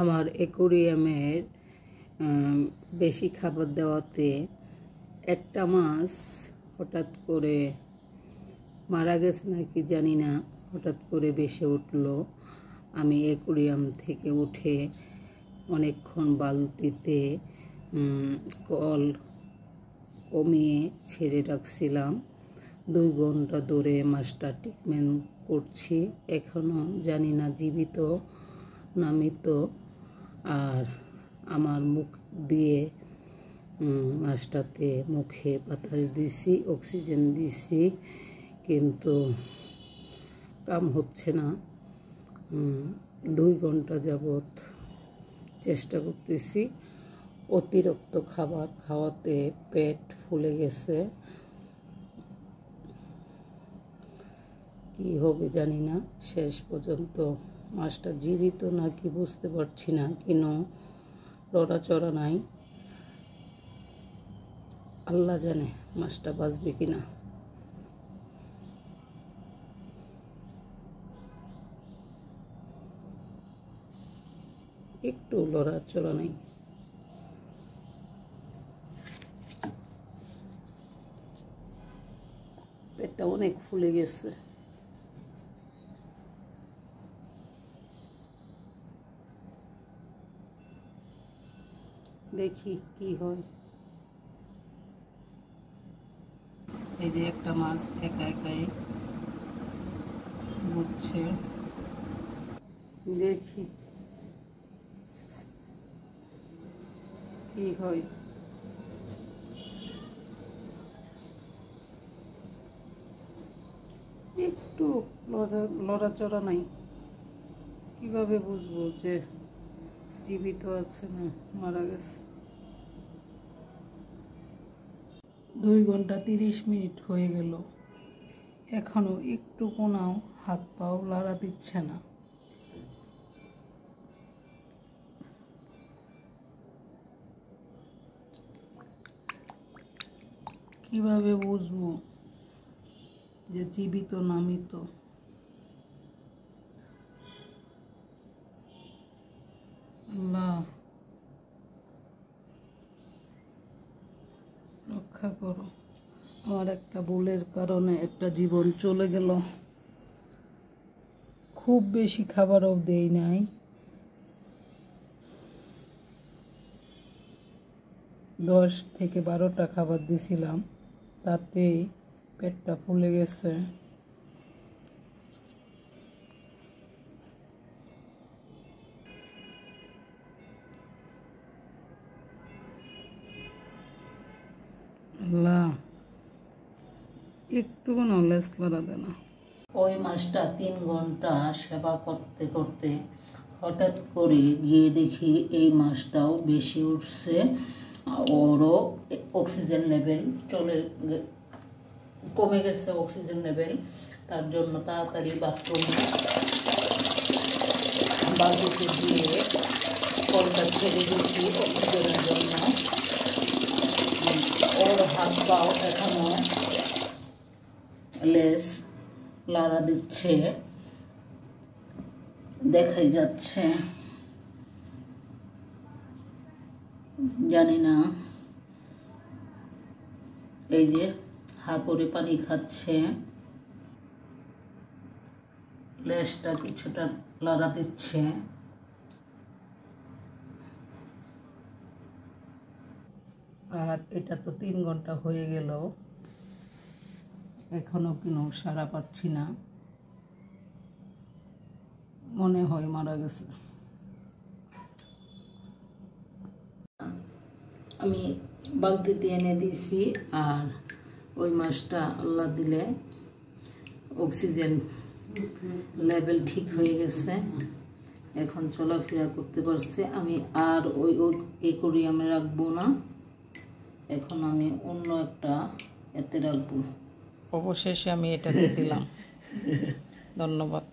আমার অ্যাকোয়ারিয়ামের বেশি খাবার দেওয়াতে একটা মাছ হঠাৎ করে মারা গেছে নাকি জানি না, হঠাৎ করে ভেসে উঠল। আমি অ্যাকোয়ারিয়াম থেকে উঠে অনেকক্ষণ বালতিতে কল কমিয়ে ছেড়ে রাখছিলাম। 2 ঘন্টা ধরে মাছটা ট্রিটমেন্ট করছি, এখনও জানি না জীবিত না মৃত। আর আমার মুখ দিয়ে মাছটাতে মুখে বাতাস দিছি, অক্সিজেন দিছি, কিন্তু কাম হচ্ছে না। 2 ঘন্টা যাবৎ চেষ্টা করতেছি। অতিরিক্ত খাবার খাওয়াতে পেট ফুলে গেছে, কি হবে জানি না। শেষ পর্যন্ত মাছটা জীবিত নাকি বুঝতে পারছি না, কেন লড়াচড়া নাই। আল্লাহ জানে মাছটা বাঁচবে কিনা। একটু লড়াচড়া নাই। পেটটা অনেক ফুলে গেছে। দেখি কি হয়। এই যে একটা মাছ একা একাই বুঝছে, দেখি কি হয়। একটু লড়াচড়া নাই, কিভাবে বুঝবো যে জীবিত আছে না মারা গেছে। 2 ঘন্টা 30 মিনিট হয়ে গেল, এখনো একটু কোনাও হাত পাও লাড়া দিচ্ছে না। কিভাবে বুঝবো যে জীবিত না মৃত? আল্লাহ রক্ষা করো। আমার একটা ভুলের কারণে একটা জীবন চলে গেল। খুব বেশি খাবারও দেই নাই, 10 থেকে 12টা খাবার দিছিলাম, তাতেই পেটটা ফুলে গেছে। আল্লাহ একটুকু নলেজ করা দেয় না। ওই মাছটা 3 ঘন্টা সেবা করতে করতে হঠাৎ করে গিয়ে দেখি এই মাছটাও বেশি উঠছে, ওরও অক্সিজেন লেভেল কমে গেছে অক্সিজেন লেভেল। তার জন্য তাড়াতাড়ি বালতিতে দিয়ে কলটা ছেড়ে দিচ্ছি অক্সিজেনের জন্য। ওর হাত পাও এখনো লেজ লাড়া দিচ্ছে, দেখাই যাচ্ছে। জানি না, এই যে হা করে পানি খাচ্ছে, লেজটা কিছুটা লাড়া দিচ্ছে। আর এটা তো 3 ঘন্টা হয়ে গেল, এখনো কোনো সাড়া পাচ্ছি না, মনে হয় মারা গেছে। আমি বালতিতে এনে দিয়েছি, আর ওই মাছটা আল্লাহ দিলে অক্সিজেন লেভেল ঠিক হয়ে গেছে, এখন চলাফেরা করতে পারছে। আমি আর ওই অ্যাকোয়ারিয়ামে রাখবো না, এখন আমি অন্য একটা এতে রাখবো। অবশেষে আমি এটাতে দিলাম। ধন্যবাদ।